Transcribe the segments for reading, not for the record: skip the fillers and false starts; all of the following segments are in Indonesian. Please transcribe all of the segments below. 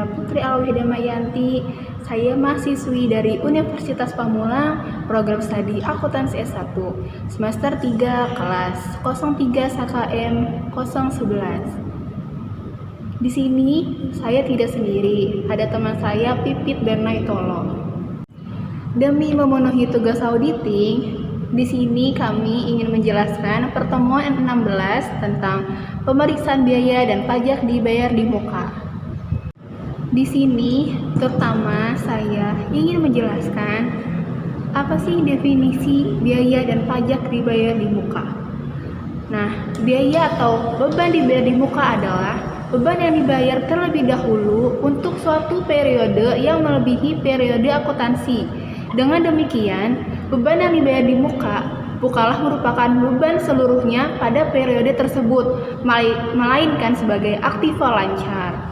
Saya Putri Alwi Damayanti. Saya mahasiswi dari Universitas Pamulang, program studi akuntansi S1, semester 3, kelas 03 SKM 011. Di sini saya tidak sendiri, ada teman saya Pipit dan Naitolo. Demi memenuhi tugas auditing, di sini kami ingin menjelaskan pertemuan 16 tentang pemeriksaan biaya dan pajak dibayar di muka. Di sini, terutama saya ingin menjelaskan apa sih definisi biaya dan pajak dibayar di muka. Nah, biaya atau beban dibayar di muka adalah beban yang dibayar terlebih dahulu untuk suatu periode yang melebihi periode akuntansi. Dengan demikian, beban yang dibayar di muka bukanlah merupakan beban seluruhnya pada periode tersebut, melainkan sebagai aktiva lancar.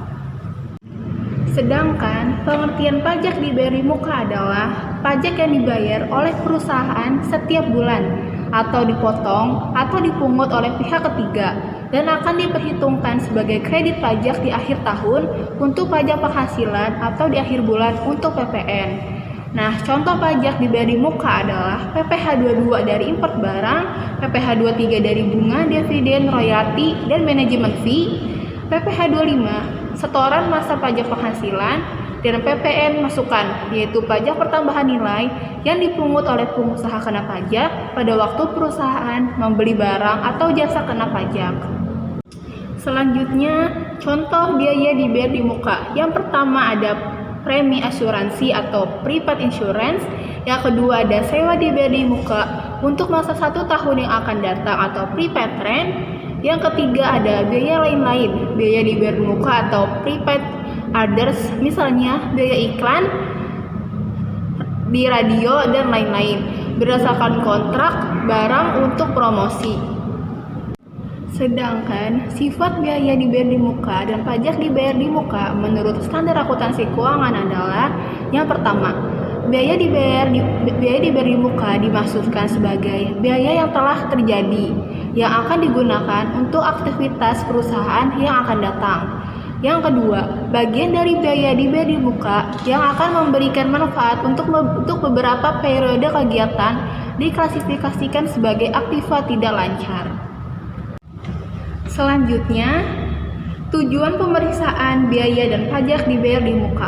Sedangkan pengertian pajak dibayar di muka adalah pajak yang dibayar oleh perusahaan setiap bulan atau dipotong atau dipungut oleh pihak ketiga dan akan diperhitungkan sebagai kredit pajak di akhir tahun untuk pajak penghasilan atau di akhir bulan untuk PPN. Nah, contoh pajak dibayar di muka adalah PPh 22 dari import barang, PPh 23 dari bunga, dividen, royalti, dan manajemen fee, PPh 25 setoran masa pajak penghasilan, dan PPN masukan, yaitu pajak pertambahan nilai yang dipungut oleh pengusaha kena pajak pada waktu perusahaan membeli barang atau jasa kena pajak. Selanjutnya, contoh biaya dibayar di muka. Yang pertama ada premi asuransi atau prepaid insurance. Yang kedua ada sewa dibayar di muka untuk masa 1 tahun yang akan datang atau prepaid rent. Yang ketiga ada biaya lain-lain, biaya dibayar di muka atau prepaid others, misalnya biaya iklan di radio dan lain-lain, berdasarkan kontrak barang untuk promosi. Sedangkan sifat biaya dibayar di muka dan pajak dibayar di muka menurut standar akuntansi keuangan adalah yang pertama, biaya dibayar di muka dimaksudkan sebagai biaya yang telah terjadi yang akan digunakan untuk aktivitas perusahaan yang akan datang. Yang kedua, bagian dari biaya dibayar di muka yang akan memberikan manfaat untuk beberapa periode kegiatan diklasifikasikan sebagai aktiva tidak lancar. Selanjutnya, tujuan pemeriksaan biaya dan pajak dibayar di muka.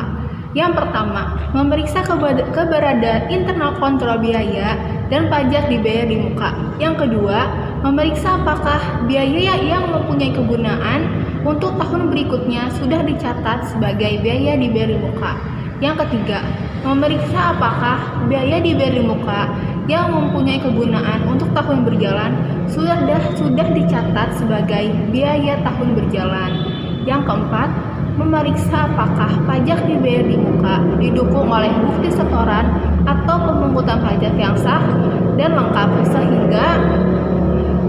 Yang pertama, memeriksa keberadaan internal kontrol biaya dan pajak dibayar di muka. Yang kedua, memeriksa apakah biaya yang mempunyai kegunaan untuk tahun berikutnya sudah dicatat sebagai biaya dibayar di muka. Yang ketiga, memeriksa apakah biaya dibayar di muka yang mempunyai kegunaan untuk tahun berjalan sudah dicatat sebagai biaya tahun berjalan. Yang keempat, memeriksa apakah pajak dibayar di muka didukung oleh bukti setoran atau pemungutan pajak yang sah dan lengkap sehingga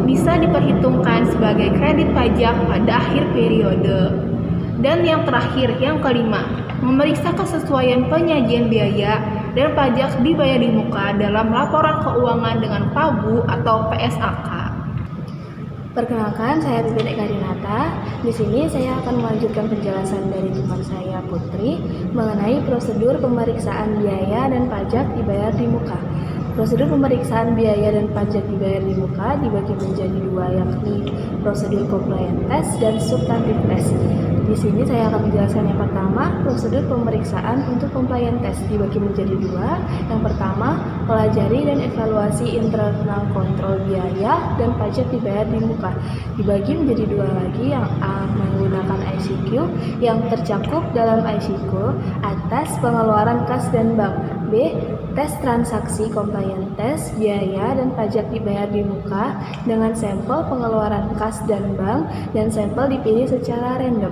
bisa diperhitungkan sebagai kredit pajak pada akhir periode. Dan yang terakhir, yang kelima, memeriksa kesesuaian penyajian biaya dan pajak dibayar di muka dalam laporan keuangan dengan PABU atau PSAK. Perkenalkan, saya Pipit Eka Dinata. Di sini saya akan melanjutkan penjelasan dari teman saya Putri mengenai prosedur pemeriksaan biaya dan pajak dibayar di muka. Prosedur pemeriksaan biaya dan pajak dibayar di muka dibagi menjadi dua, yakni prosedur compliance test dan substantive test. Di sini saya akan menjelaskan yang pertama, prosedur pemeriksaan untuk compliance test dibagi menjadi dua. Yang pertama, pelajari dan evaluasi internal kontrol biaya dan pajak dibayar di muka. Dibagi menjadi dua lagi, yang A menggunakan ICQ yang tercakup dalam ICQ atas pengeluaran kas dan bank. B. Tes transaksi compliance test biaya dan pajak dibayar di muka dengan sampel pengeluaran kas dan bank dan sampel dipilih secara random.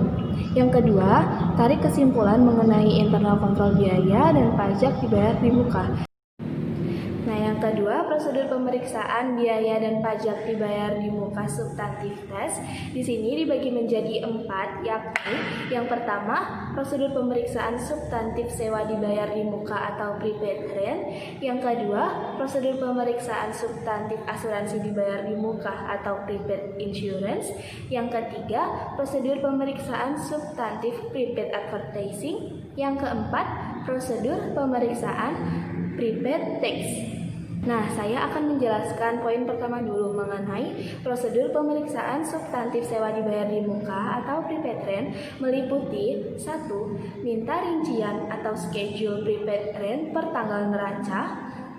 Yang kedua, tarik kesimpulan mengenai internal kontrol biaya dan pajak dibayar di muka. Nah, yang kedua, prosedur pemeriksaan biaya dan pajak dibayar di muka substantif tes. Di sini dibagi menjadi 4, yakni yang pertama, prosedur pemeriksaan substantif sewa dibayar di muka atau prepaid rent. Yang kedua, prosedur pemeriksaan substantif asuransi dibayar di muka atau prepaid insurance. Yang ketiga, prosedur pemeriksaan substantif prepaid advertising. Yang keempat, prosedur pemeriksaan prepaid tax. Nah, saya akan menjelaskan poin pertama dulu mengenai prosedur pemeriksaan substantif sewa dibayar di muka atau prepaid rent meliputi 1. Minta rincian atau schedule prepaid rent per tanggal neraca.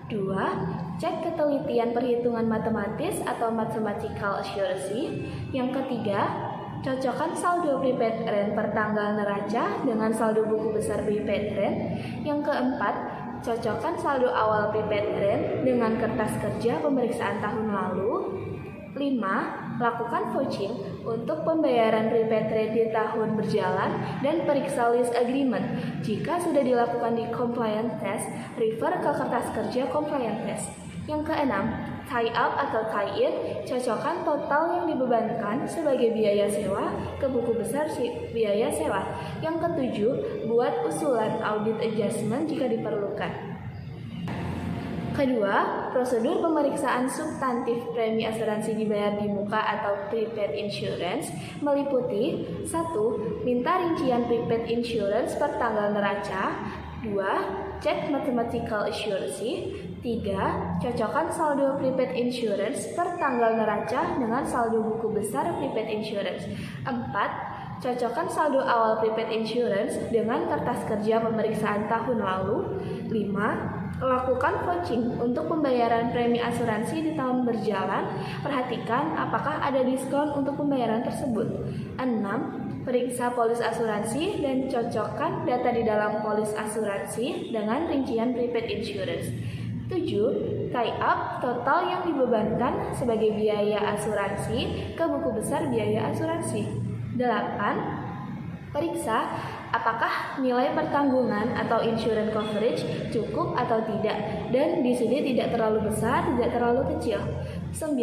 2. Cek ketelitian perhitungan matematis atau mathematical accuracy. Yang ketiga, cocokkan saldo prepaid rent per tanggal neraca dengan saldo buku besar prepaid rent. Yang keempat, cocokkan saldo awal prepaid rent dengan kertas kerja pemeriksaan tahun lalu. 5. Lakukan vouching untuk pembayaran prepaid rent di tahun berjalan dan periksa lease agreement. Jika sudah dilakukan di compliant test, refer ke kertas kerja compliant test. Yang keenam, tie up atau tie in, cocokkan total yang dibebankan sebagai biaya sewa ke buku besar biaya sewa. Yang ketujuh, buat usulan audit adjustment jika diperlukan. Kedua, prosedur pemeriksaan substantif premi asuransi dibayar di muka atau prepaid insurance meliputi 1. Minta rincian prepaid insurance per tanggal neraca. 2. Cek mathematical accuracy. 3. Cocokkan saldo prepaid insurance per tanggal neraca dengan saldo buku besar prepaid insurance. 4. Cocokkan saldo awal prepaid insurance dengan kertas kerja pemeriksaan tahun lalu. 5. Lakukan vouching untuk pembayaran premi asuransi di tahun berjalan. Perhatikan apakah ada diskon untuk pembayaran tersebut. 6. Periksa polis asuransi dan cocokkan data di dalam polis asuransi dengan rincian prepaid insurance. 7. Tie up total yang dibebankan sebagai biaya asuransi ke buku besar biaya asuransi. 8. Periksa apakah nilai pertanggungan atau insurance coverage cukup atau tidak, dan di sini tidak terlalu besar, tidak terlalu kecil. 9.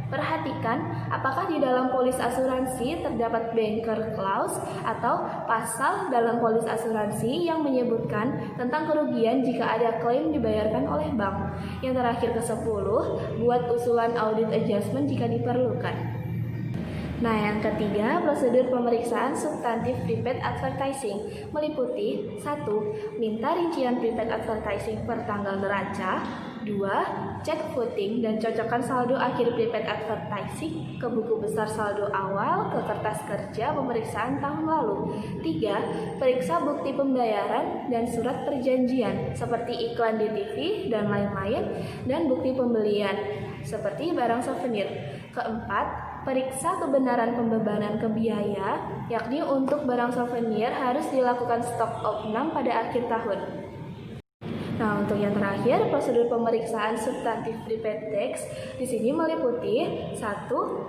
Perhatikan apakah di dalam polis asuransi terdapat banker clause atau pasal dalam polis asuransi yang menyebutkan tentang kerugian jika ada klaim dibayarkan oleh bank. Yang terakhir ke-10, buat usulan audit adjustment jika diperlukan. Nah, yang ketiga, prosedur pemeriksaan substantif prepaid advertising meliputi 1. Minta rincian prepaid advertising per tanggal neraca. 2. Cek footing dan cocokkan saldo akhir prepaid advertising ke buku besar saldo awal ke kertas kerja pemeriksaan tahun lalu. 3. Periksa bukti pembayaran dan surat perjanjian seperti iklan di TV dan lain-lain, dan bukti pembelian seperti barang souvenir. Keempat, periksa kebenaran pembebanan ke biaya, yakni untuk barang souvenir harus dilakukan stok opnam pada akhir tahun. Nah, untuk yang terakhir, prosedur pemeriksaan substantif prepaid tax di sini meliputi 1.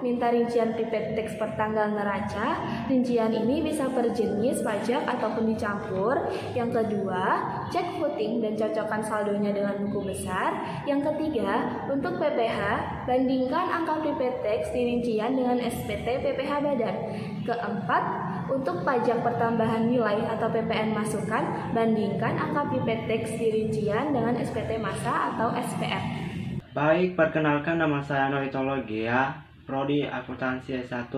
Minta rincian prepaid tax per tanggal neraca. Rincian ini bisa per jenis pajak ataupun dicampur. Yang kedua, cek footing dan cocokkan saldonya dengan buku besar. Yang ketiga, untuk PPh, bandingkan angka prepaid tax di rincian dengan SPT PPh badan. Keempat, untuk pajak pertambahan nilai atau PPN masukan, bandingkan angka prepaid tax di rincian dengan SPT masa atau SPR. Baik, perkenalkan nama saya Noitologia, Prodi Akuntansi S1.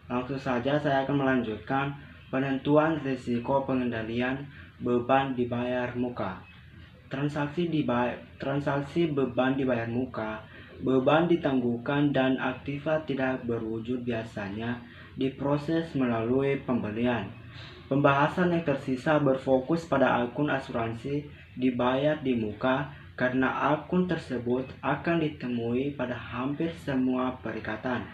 Langsung saja saya akan melanjutkan penentuan risiko pengendalian beban dibayar muka. Transaksi beban dibayar muka, beban ditangguhkan dan aktiva tidak berwujud biasanya diproses melalui pembelian. Pembahasan yang tersisa berfokus pada akun asuransi dibayar di muka karena akun tersebut akan ditemui pada hampir semua perikatan.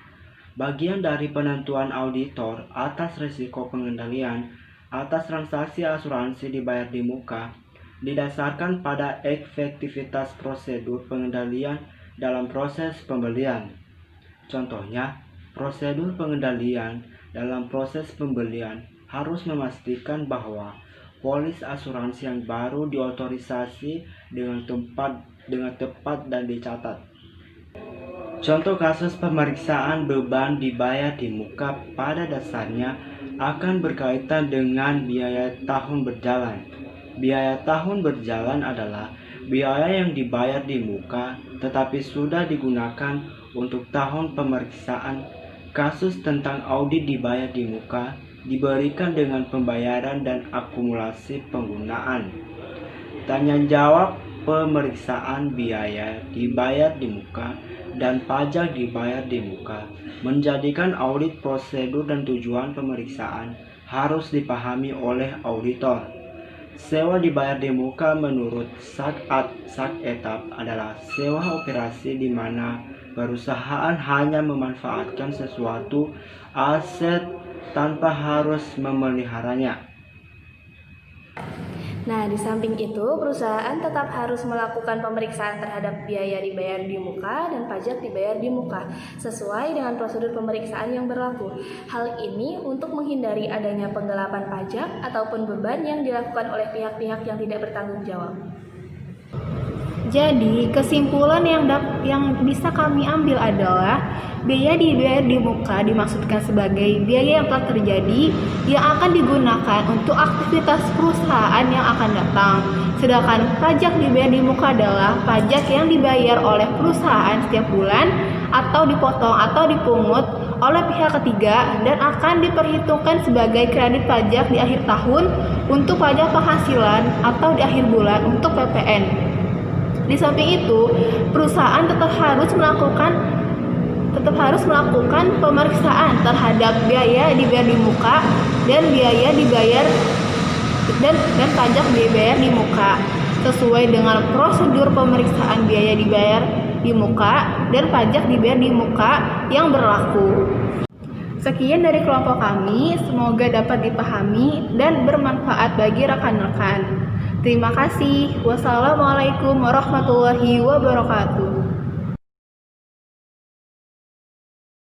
Bagian dari penentuan auditor atas risiko pengendalian atas transaksi asuransi dibayar di muka didasarkan pada efektivitas prosedur pengendalian dalam proses pembelian. Contohnya, prosedur pengendalian dalam proses pembelian harus memastikan bahwa polis asuransi yang baru diotorisasi dengan tempat dengan tepat dan dicatat. Contoh kasus pemeriksaan beban dibayar di muka pada dasarnya akan berkaitan dengan biaya tahun berjalan. Biaya tahun berjalan adalah biaya yang dibayar di muka tetapi sudah digunakan untuk tahun pemeriksaan. Kasus tentang audit dibayar di muka diberikan dengan pembayaran dan akumulasi penggunaan. Tanya jawab pemeriksaan biaya dibayar di muka dan pajak dibayar di muka menjadikan audit prosedur dan tujuan pemeriksaan harus dipahami oleh auditor. Sewa dibayar di muka menurut sak etap adalah sewa operasi di mana perusahaan hanya memanfaatkan sesuatu aset tanpa harus memeliharanya. Nah, di samping itu, perusahaan tetap harus melakukan pemeriksaan terhadap biaya dibayar di muka dan pajak dibayar di muka, sesuai dengan prosedur pemeriksaan yang berlaku. Hal ini untuk menghindari adanya penggelapan pajak ataupun beban yang dilakukan oleh pihak-pihak yang tidak bertanggung jawab. Jadi, kesimpulan yang bisa kami ambil adalah biaya dibayar di muka dimaksudkan sebagai biaya yang telah terjadi yang akan digunakan untuk aktivitas perusahaan yang akan datang. Sedangkan pajak dibayar di muka adalah pajak yang dibayar oleh perusahaan setiap bulan atau dipotong atau dipungut oleh pihak ketiga dan akan diperhitungkan sebagai kredit pajak di akhir tahun untuk pajak penghasilan atau di akhir bulan untuk PPN. Di samping itu, perusahaan tetap harus melakukan pemeriksaan terhadap biaya dibayar di muka dan biaya dibayar dan pajak dibayar di muka sesuai dengan prosedur pemeriksaan biaya dibayar di muka dan pajak dibayar di muka yang berlaku. Sekian dari kelompok kami, semoga dapat dipahami dan bermanfaat bagi rekan-rekan. Terima kasih. Wassalamualaikum warahmatullahi wabarakatuh.